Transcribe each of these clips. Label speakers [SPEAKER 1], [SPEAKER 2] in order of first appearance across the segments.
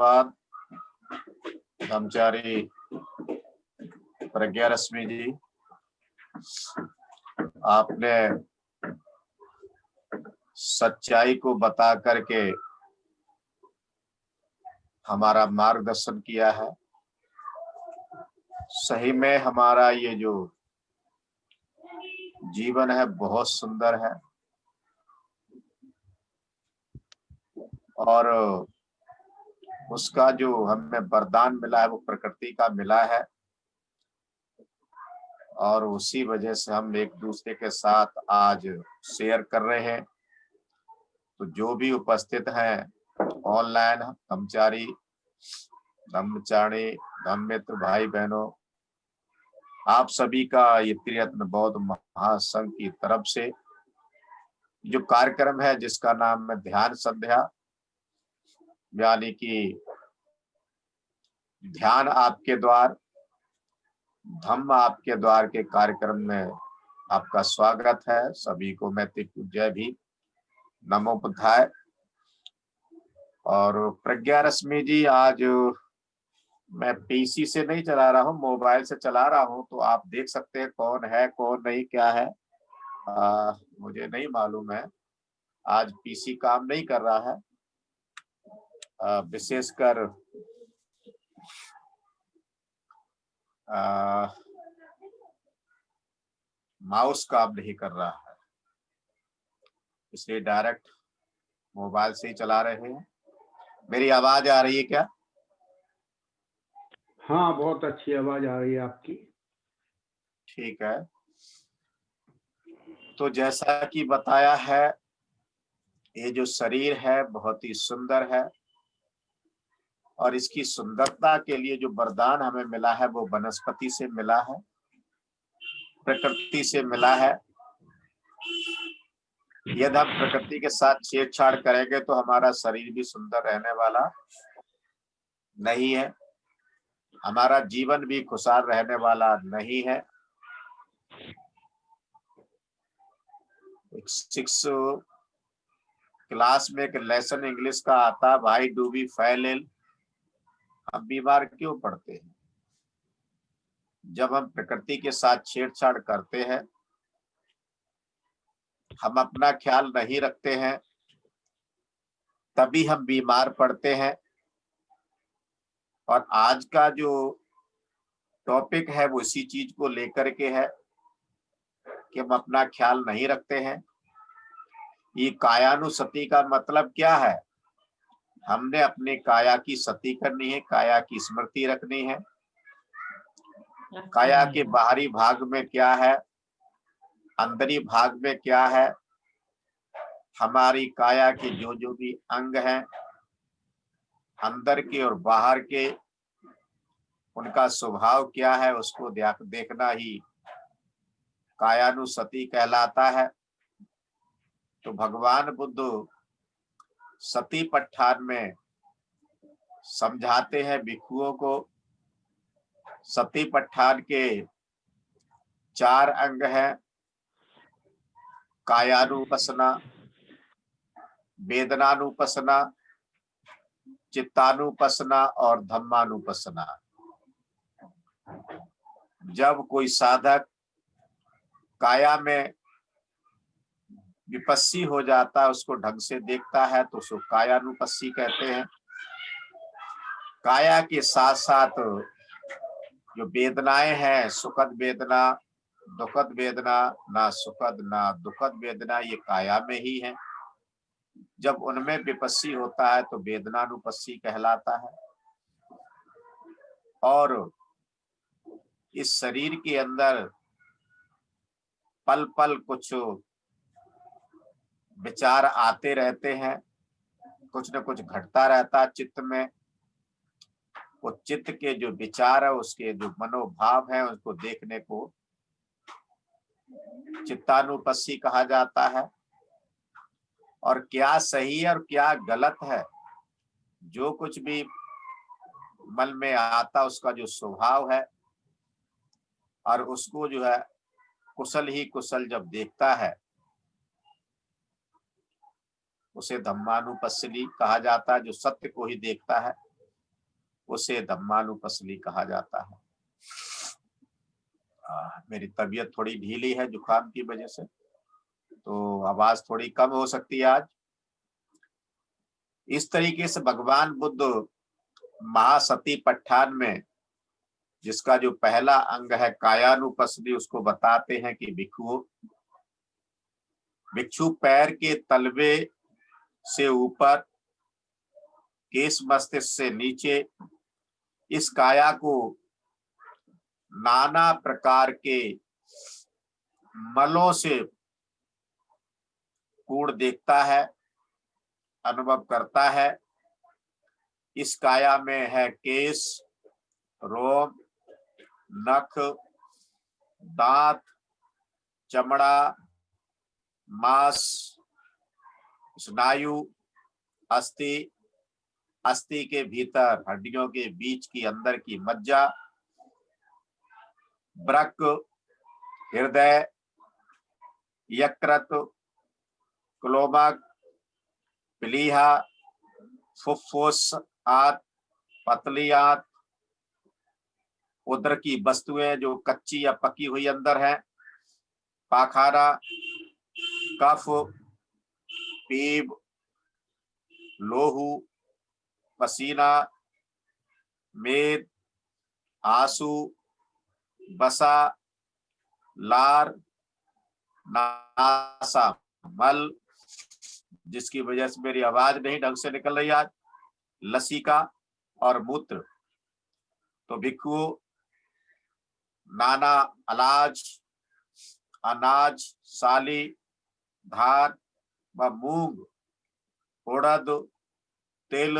[SPEAKER 1] धन्यवाद ब्रह्मचारी प्रज्ञा रश्मि जी, आपने सच्चाई को बता करके हमारा मार्गदर्शन किया है। सही में हमारा ये जो जीवन है बहुत सुंदर है और उसका जो हमें वरदान मिला है वो प्रकृति का मिला है और उसी वजह से हम एक दूसरे के साथ आज शेयर कर रहे हैं। तो जो भी उपस्थित हैं ऑनलाइन ब्रह्मचारी ब्रह्मचारी धम्मित्र भाई बहनों, आप सभी का ये त्रिरत्न बौद्ध महासंघ की तरफ से जो कार्यक्रम है जिसका नाम है ध्यान संध्या, यानी कि ध्यान आपके द्वार धम्म आपके द्वार के कार्यक्रम में आपका स्वागत है। सभी को मैं जय भी नमो बुद्धाय। और प्रज्ञा रश्मि जी, आज मैं पीसी से नहीं चला रहा हूँ, मोबाइल से चला रहा हूँ, तो आप देख सकते हैं कौन है कौन नहीं क्या है। मुझे नहीं मालूम है, आज पीसी काम नहीं कर रहा है, विशेषकर माउस काम नहीं कर रहा है, इसलिए डायरेक्ट मोबाइल से ही चला रहे हैं। मेरी आवाज आ रही है क्या?
[SPEAKER 2] हाँ, बहुत अच्छी आवाज आ रही है आपकी।
[SPEAKER 1] ठीक है, तो जैसा कि बताया है, ये जो शरीर है बहुत ही सुंदर है और इसकी सुंदरता के लिए जो वरदान हमें मिला है वो वनस्पति से मिला है, प्रकृति से मिला है। यदि हम प्रकृति के साथ छेड़छाड़ करेंगे तो हमारा शरीर भी सुंदर रहने वाला नहीं है, हमारा जीवन भी खुशहाल रहने वाला नहीं है। 6 क्लास में एक लेसन इंग्लिश का आता, why do we fall ill, हम बीमार क्यों पड़ते हैं? जब हम प्रकृति के साथ छेड़छाड़ करते हैं, हम अपना ख्याल नहीं रखते हैं, तभी हम बीमार पड़ते हैं। और आज का जो टॉपिक है वो इसी चीज को लेकर के है कि हम अपना ख्याल नहीं रखते हैं। ये कायानुसति का मतलब क्या है? हमने अपने काया की सती करनी है, काया की स्मृति रखनी है। काया के बाहरी भाग में क्या है, अंदरी भाग में क्या है, हमारी काया के जो भी अंग हैं, अंदर के और बाहर के, उनका स्वभाव क्या है, उसको देखना ही कायानुसति कहलाता है। तो भगवान बुद्ध सती पट्ठान में समझाते हैं भिक्षुओं को। सती पट्ठान के 4 अंग हैं, कायानुपसना, वेदनानुपसना, चित्तानुपसना और धम्मानुपसना। जब कोई साधक काया में विपस्सी हो जाता है, उसको ढंग से देखता है, तो उसको कायानुपस्सी कहते हैं। काया के साथ साथ जो वेदनाएं हैं, सुखद वेदना, दुखद वेदना, ना सुखद ना दुखद वेदना, ये काया में ही है। जब उनमें विपस्सी होता है तो वेदनानुपस्सी कहलाता है। और इस शरीर के अंदर पल पल कुछ विचार आते रहते हैं, कुछ न कुछ घटता रहता है चित्त में। वो चित्त के जो विचार है, उसके जो मनोभाव है, उसको देखने को चित्तानुपस्सी कहा जाता है। और क्या सही है और क्या गलत है, जो कुछ भी मन में आता उसका जो स्वभाव है, और उसको जो है कुशल ही कुशल जब देखता है, उसे धम्मानुपस्सी कहा जाता है, जो सत्य को ही देखता है। उसे धम्मानुपस्ली कहा जाता है। मेरी तबीयत थोड़ी ढीली है जुकाम की वजह से, तो आवाज थोड़ी कम हो सकती है आज। इस तरीके से भगवान बुद्ध महासतिपट्ठान में, जिसका जो पहला अंग है कायानुपस्ली, उसको बताते हैं कि भिक्षु पैर के तलवे से ऊपर, केश मस्तिष्क से नीचे, इस काया को नाना प्रकार के मलों से पूर्ण देखता है, अनुभव करता है। इस काया में है केश, रोम, नख, दांत, चमड़ा, मांस, स्नायु, अस्थि, अस्थि के भीतर हड्डियों के बीच की अंदर की मज्जा, वृक्क, हृदय, यकृत, क्लोमक, प्लीहा, फुफ्फुस आदि, पतली आंत, उदर की वस्तुएं जो कच्ची या पकी हुई अंदर है, पाखाना, कफ, पीप, लोहू, पसीना, मेद, आंसू, बसा, लार, नासा, मल, जिसकी वजह से मेरी आवाज नहीं ढंग से निकल रही आज, लसिका और मूत्र। तो भिक्षु नाना अनाज, साली, धान व मूंग, उड़द, तिल,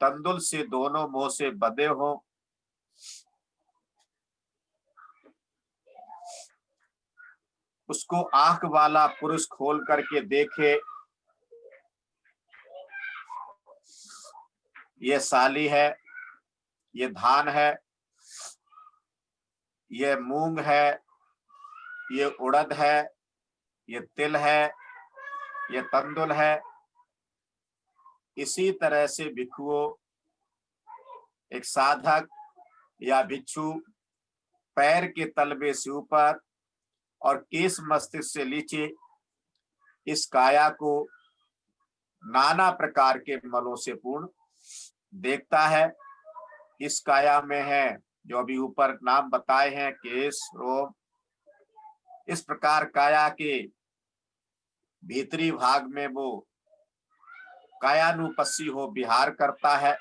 [SPEAKER 1] तंदुल से दोनों मुंह से बंधे हो, उसको आंख वाला पुरुष खोल करके देखे। ये साली है, ये धान है, ये मूंग है, ये उड़द है, ये तिल है, ये तंदुल है। इसी तरह से भिक्षुओं, एक साधक या भिक्षु पैर के तलवे से ऊपर और केश मस्तिष्क से नीचे इस काया को नाना प्रकार के मलों से पूर्ण देखता है। इस काया में है जो अभी ऊपर नाम बताए हैं, केश, रोम। इस प्रकार काया के भीतरी भाग में वो कायानुपस्सी हो विहार करता है।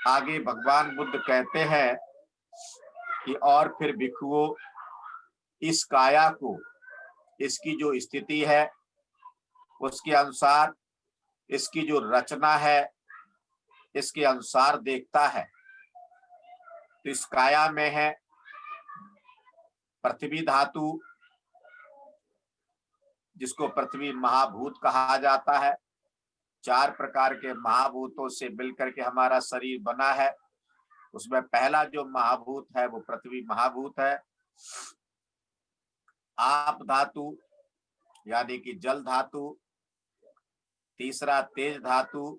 [SPEAKER 1] आगे भगवान बुद्ध कहते हैं कि और फिर भिक्षुओं इस काया को, इसकी जो स्थिति है उसके अनुसार, इसकी जो रचना है इसके अनुसार देखता है। तो इस काया में है पृथ्वी धातु, जिसको पृथ्वी महाभूत कहा जाता है। 4 प्रकार के महाभूतों से मिलकर के हमारा शरीर बना है। उसमें पहला जो महाभूत है वो पृथ्वी महाभूत है। आप धातु यानी कि जल धातु, तीसरा तेज धातु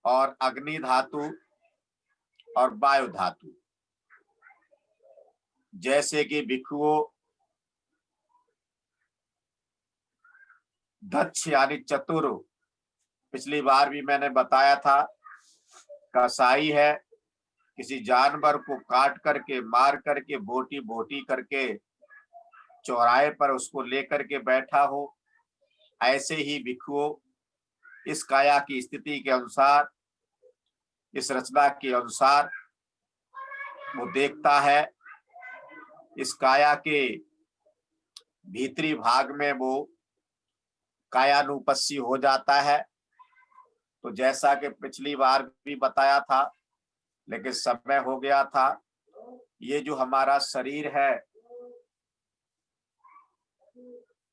[SPEAKER 1] और अग्नि धातु और वायु धातु। जैसे कि भिक्षुओं दक्ष यानी चतुर, पिछली बार भी मैंने बताया था, कसाई है, किसी जानवर को काट करके, मार करके, बोटी बोटी करके चौराहे पर उसको लेकर के बैठा हो। ऐसे ही भिक्षुओं इस काया की स्थिति के अनुसार, इस रचना के अनुसार वो देखता है। इस काया के भीतरी भाग में वो कायानुपस्सी हो जाता है। तो जैसा कि पिछली बार भी बताया था, लेकिन समय हो गया था, ये जो हमारा शरीर है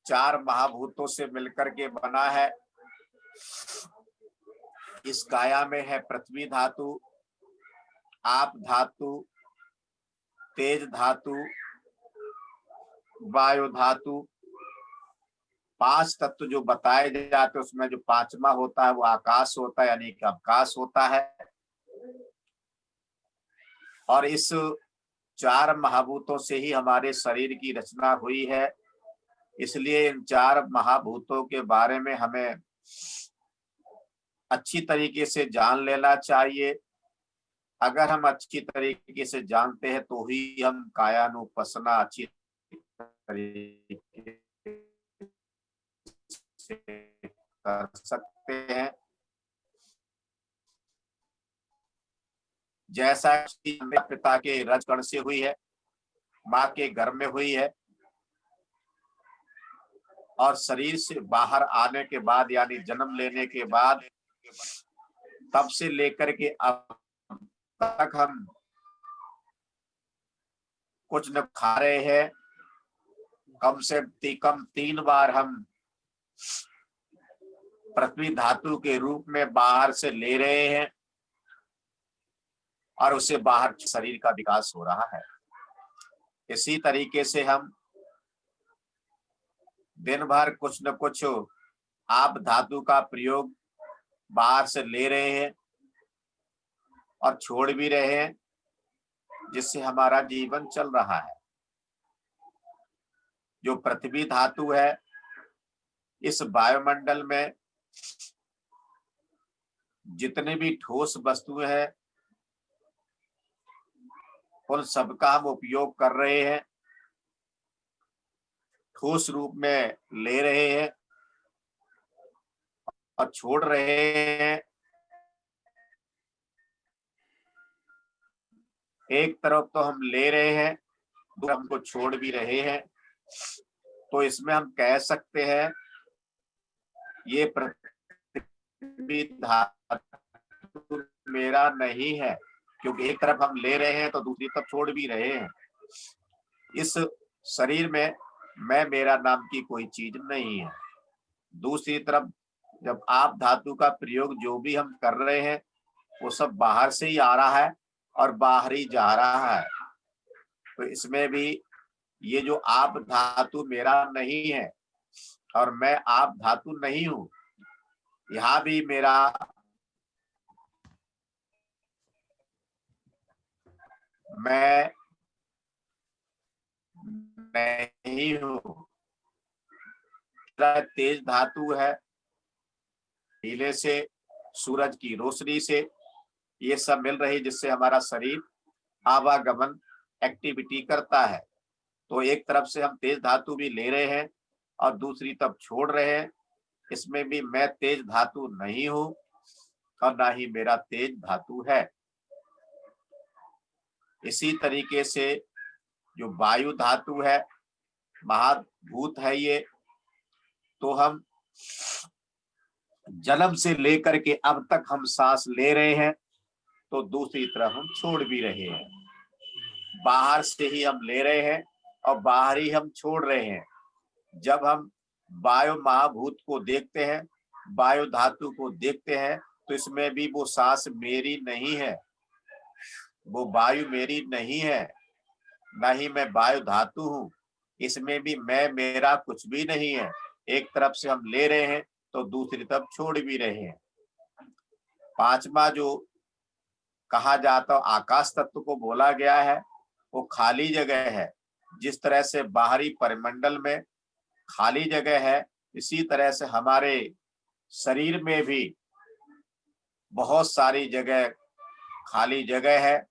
[SPEAKER 1] 4 महाभूतों से मिलकर के बना है। इस काया में है पृथ्वी धातु, आप धातु, तेज धातु, वायु धातु पांच तत्व जो बताए जाते हैं उसमें जो पांचवा होता है वो आकाश होता है, यानी कि अवकाश होता है। और इस चार महाभूतों से ही हमारे शरीर की रचना हुई है। इसलिए इन चार महाभूतों के बारे में हमें अच्छी तरीके से जान लेना चाहिए। अगर हम अच्छी तरीके से जानते हैं तो ही हम कायानुपसना अच्छी तरीके से कर सकते हैं। जैसा कि पिता के रजकण से हुई है, माँ के गर्भ में हुई है, और शरीर से बाहर आने के बाद यानी जन्म लेने के बाद तब से लेकर के अब तक हम कुछ न खा रहे हैं। कम से कम 3 बार हम पृथ्वी धातु के रूप में बाहर से ले रहे हैं और उससे बाहर शरीर का विकास हो रहा है। इसी तरीके से हम दिन भर कुछ न कुछ आप धातु का प्रयोग बाहर से ले रहे हैं और छोड़ भी रहे हैं, जिससे हमारा जीवन चल रहा है। जो पृथ्वी धातु है, इस वायुमंडल में जितने भी ठोस वस्तुएं हैं उन सबका हम उपयोग कर रहे हैं, ठोस रूप में ले रहे हैं और छोड़ रहे हैं। एक तरफ तो हम ले रहे हैं, दूसरा हमको छोड़ भी रहे हैं। तो इसमें हम कह सकते हैं ये पृथ्वी धातु मेरा नहीं है, क्योंकि एक तरफ हम ले रहे हैं तो दूसरी तरफ छोड़ भी रहे हैं। इस शरीर में मैं मेरा नाम की कोई चीज नहीं है। दूसरी तरफ जब आप धातु का प्रयोग जो भी हम कर रहे हैं वो सब बाहर से ही आ रहा है और बाहर ही जा रहा है। तो इसमें भी ये जो आप धातु मेरा नहीं है और मैं आप धातु नहीं हूं, यहाँ भी मेरा मैं नहीं हूं। तेज धातु है, हीले से, सूरज की रोशनी से ये सब मिल रही, जिससे हमारा शरीर आवागमन एक्टिविटी करता है। तो एक तरफ से हम तेज धातु भी ले रहे हैं और दूसरी तरफ छोड़ रहे हैं। इसमें भी मैं तेज धातु नहीं हूं और ना ही मेरा तेज धातु है। इसी तरीके से जो वायु धातु है, महाभूत है ये, तो हम जन्म से लेकर के अब तक हम सांस ले रहे हैं तो दूसरी तरफ हम छोड़ भी रहे हैं। बाहर से ही हम ले रहे हैं और बाहर ही हम छोड़ रहे हैं। जब हम वायु महाभूत को देखते हैं, वायु धातु को देखते हैं, तो इसमें भी वो सांस मेरी नहीं है, वो वायु मेरी नहीं है, ना ही मैं वायु धातु हूं। इसमें भी मैं मेरा कुछ भी नहीं है। एक तरफ से हम ले रहे हैं तो दूसरी तरफ छोड़ भी रहे हैं। पांचवा जो कहा जाता आकाश तत्व को बोला गया है, वो खाली जगह है। जिस तरह से बाहरी परिमंडल में खाली जगह है, इसी तरह से हमारे शरीर में भी बहुत सारी जगह खाली जगह है।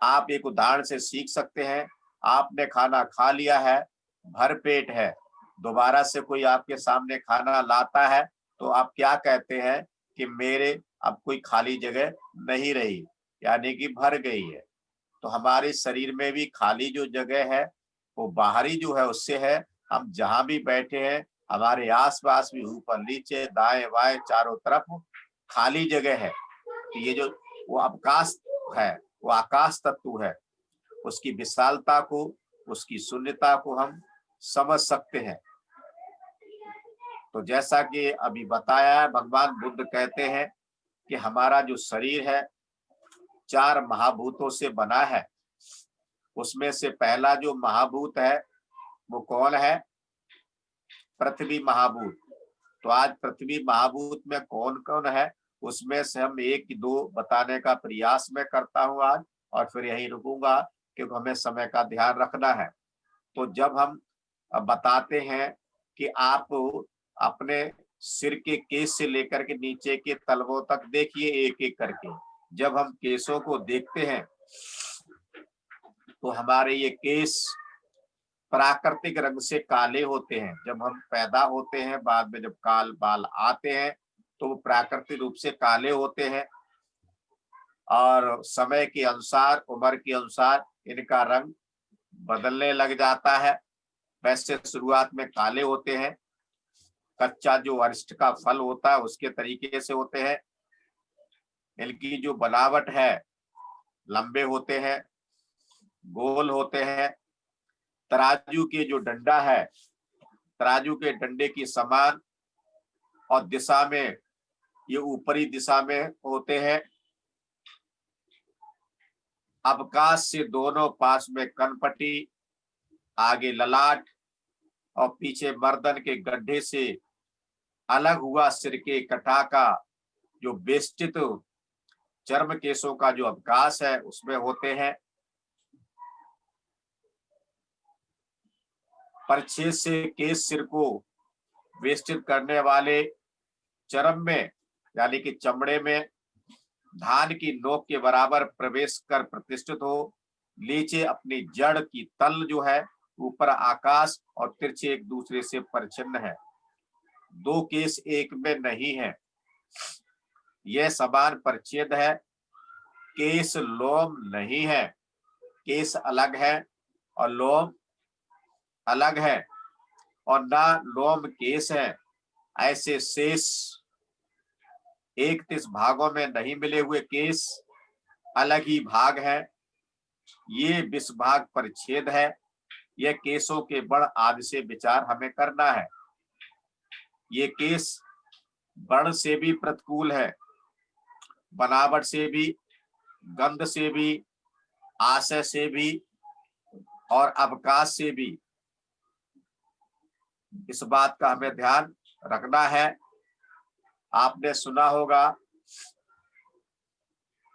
[SPEAKER 1] आप एक उदाहरण से सीख सकते हैं। आपने खाना खा लिया है, भर पेट है, दोबारा से कोई आपके सामने खाना लाता है तो आप क्या कहते हैं कि मेरे अब कोई खाली जगह नहीं रही, यानी कि भर गई है। तो हमारे शरीर में भी खाली जो जगह है वो बाहरी जो है उससे है। हम जहां भी बैठे हैं, हमारे आसपास भी ऊपर नीचे दाएं बाएं चारों तरफ खाली जगह है। तो ये जो वो अवकाश है, वो आकाश तत्व है, उसकी विशालता को, उसकी शून्यता को हम समझ सकते हैं। तो जैसा कि अभी बताया है, भगवान बुद्ध कहते हैं कि हमारा जो शरीर है 4 महाभूतों से बना है। उसमें से पहला जो महाभूत है वो कौन है? पृथ्वी महाभूत। तो आज पृथ्वी महाभूत में कौन कौन है, उसमें से हम एक दो बताने का प्रयास मैं करता हूं आज, और फिर यही रुकूंगा क्योंकि हमें समय का ध्यान रखना है। तो जब हम बताते हैं कि आप अपने सिर के केस से लेकर के नीचे के तलवों तक देखिए एक एक करके। जब हम केसों को देखते हैं तो हमारे ये केस प्राकृतिक रंग से काले होते हैं। जब हम पैदा होते हैं, बाद में जब काल बाल आते हैं तो वो प्राकृतिक रूप से काले होते हैं, और समय के अनुसार, उम्र के अनुसार इनका रंग बदलने लग जाता है। वैसे शुरुआत में काले होते हैं, कच्चा जो अरिष्ट का फल होता है उसके तरीके से होते हैं। इनकी जो बनावट है, लंबे होते हैं, गोल होते हैं, तराजू के जो डंडा है, तराजू के डंडे की समान और दिशा में ये ऊपरी दिशा में होते हैं। अवकाश से दोनों पास में कनपटी, आगे ललाट और पीछे मर्दन के गड्ढे से अलग हुआ सिर के कटा का जो बेष्टित चर्म केशों का जो अवकाश है उसमें होते हैं। परछेद से केस सिर को वेष्टित करने वाले चर्म में यानी कि चमड़े में धान की नोक के बराबर प्रवेश कर प्रतिष्ठित हो। नीचे अपनी जड़ की तल जो है, ऊपर आकाश और तिरछे एक दूसरे से परिच्छिन्न है। दो केस एक में नहीं है, यह समान परिच्छेद है। केस लोम नहीं है, केस अलग है और लोम अलग है, और ना लोम केस है। ऐसे शेष 31 भागों में नहीं मिले हुए केस अलग ही भाग है। ये 20 भाग परिच्छेद है। यह केसों के बड़ आदि से विचार हमें करना है। ये केस वर्ण से भी प्रतिकूल है, बनावट से भी, गंध से भी, आशय से भी और अवकाश से भी। इस बात का हमें ध्यान रखना है। आपने सुना होगा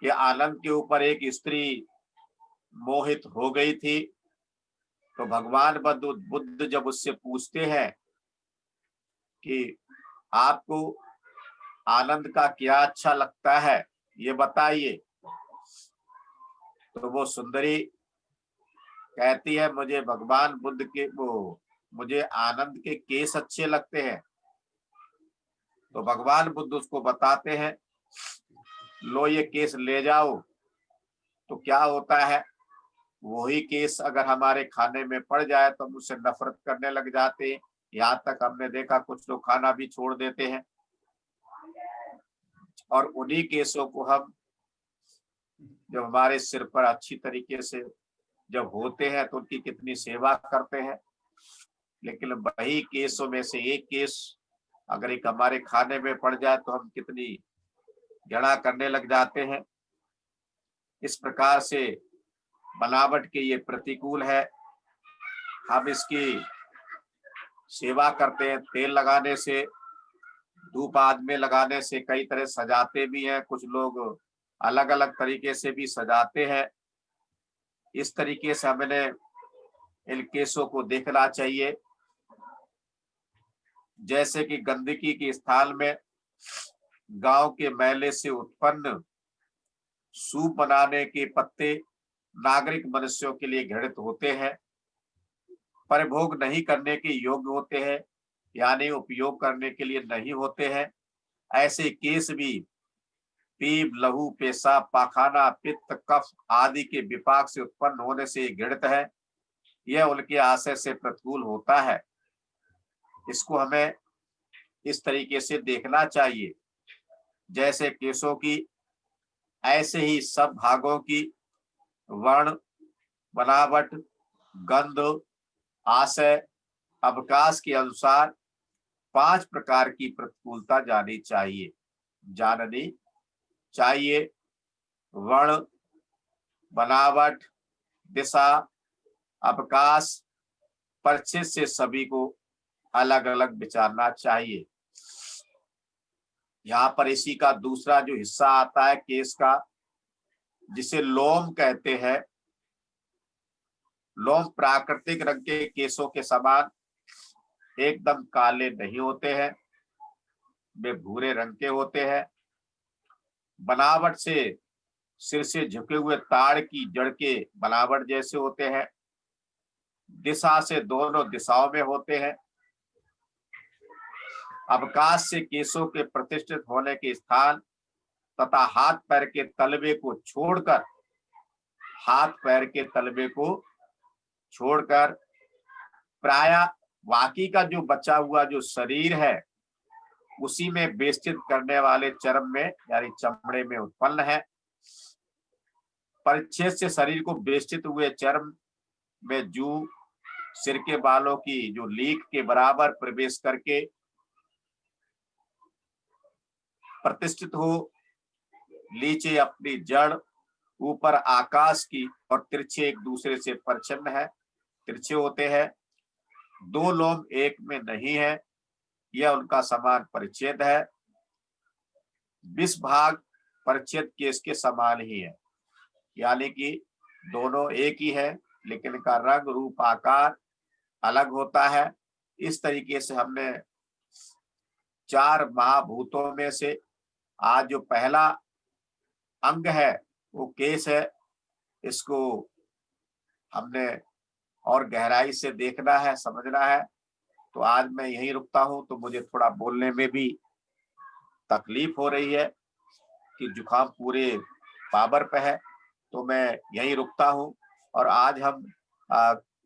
[SPEAKER 1] कि आनंद के ऊपर एक स्त्री मोहित हो गई थी, तो भगवान बुद्ध जब उससे पूछते हैं कि आपको आनंद का क्या अच्छा लगता है, ये बताइए, तो वो सुंदरी कहती है मुझे भगवान बुद्ध के मुझे आनंद के केस अच्छे लगते हैं। तो भगवान बुद्ध उसको बताते हैं, लो ये केस ले जाओ। तो क्या होता है, वही केस अगर हमारे खाने में पड़ जाए तो हम उससे नफरत करने लग जाते हैं। यहाँ तक हमने देखा कुछ लोग खाना भी छोड़ देते हैं। और उन्हीं केसों को हम जब हमारे सिर पर अच्छी तरीके से जब होते हैं तो उनकी कितनी सेवा करते हैं, लेकिन वही केसों में से एक केस अगर एक हमारे खाने में पड़ जाए तो हम कितनी घृणा करने लग जाते हैं। इस प्रकार से बनावट के ये प्रतिकूल है। हम इसकी सेवा करते हैं, तेल लगाने से, धूप आदि में लगाने से, कई तरह सजाते भी हैं। कुछ लोग अलग अलग तरीके से भी सजाते हैं। इस तरीके से हमें इन केसों को देखना चाहिए। जैसे कि गंदगी के स्थान में गांव के मैले से उत्पन्न सूप बनाने के पत्ते नागरिक मनुष्यों के लिए घृणित होते हैं, परिभोग नहीं करने के योग्य होते हैं, यानी उपयोग करने के लिए नहीं होते हैं। ऐसे केस भी पीप, लहू, पेशाब, पाखाना, पित्त, कफ आदि के विपाक से उत्पन्न होने से घृणित है। यह उनके आशय से प्रतिकूल होता है। इसको हमें इस तरीके से देखना चाहिए। जैसे केसों की, ऐसे ही सब भागों की वर्ण, बनावट, गंध, आशय, अवकाश के अनुसार 5 प्रकार की प्रतिकूलता जाननी चाहिए। वर्ण, बनावट, दिशा, अवकाश, परिच्छेद से सभी को अलग अलग विचारना चाहिए। यहाँ पर इसी का दूसरा जो हिस्सा आता है केस का, जिसे लोम कहते हैं। लोम प्राकृतिक रंग के केसों के समान एकदम काले नहीं होते हैं, वे भूरे रंग के होते हैं। बनावट से सिर से झुके हुए ताड़ की जड़ के बनावट जैसे होते हैं। दिशा से दोनों दिशाओं में होते हैं। अवकाश से केशों के प्रतिष्ठित होने के स्थान तथा हाथ पैर के तलवे को छोड़कर, हाथ पैर के तलवे को छोड़कर प्रायः बाकी का जो बचा हुआ जो शरीर है उसी में बेष्टित करने वाले चर्म में यानी चमड़े में उत्पन्न है। परिच्छेद से शरीर को बेष्टित हुए चर्म में जू सिर के बालों की जो लीक के बराबर प्रवेश करके प्रतिष्ठित हो। नीचे अपनी जड़, ऊपर आकाश की, और तिरछे एक दूसरे से परिच्छिन्न है, तिरछे होते हैं। दो लोम एक में नहीं है, यह उनका समान परिच्छेद है। 20 भाग परिच्छेद केस के समान ही है, यानी कि दोनों एक ही है, लेकिन इनका रंग रूप आकार अलग होता है। इस तरीके से हमने 4 महाभूतों में से आज जो पहला अंग है वो केस है, इसको हमने और गहराई से देखना है, समझना है। तो आज मैं यहीं रुकता हूं। तो मुझे थोड़ा बोलने में भी तकलीफ हो रही है कि जुकाम पूरे पावर पे है, तो मैं यहीं रुकता हूं। और आज हम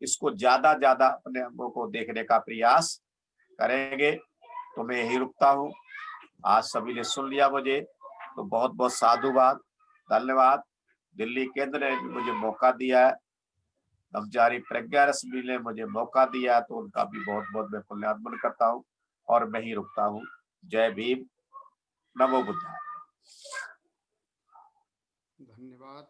[SPEAKER 1] इसको ज्यादा अपने अंगों को देखने का प्रयास करेंगे। तो मैं यहीं रुकता हूं। आज सभी ने सुन लिया मुझे, तो बहुत बहुत साधुवाद, धन्यवाद। दिल्ली केंद्र ने मुझे मौका दिया है, ब्रह्मचारी प्रज्ञा रश्मि ने मुझे मौका दिया, तो उनका भी बहुत बहुत मैं पुण्यार्पण करता हूँ। और मैं ही रुकता हूँ। जय भीम, नमो बुद्धाय।
[SPEAKER 2] धन्यवाद।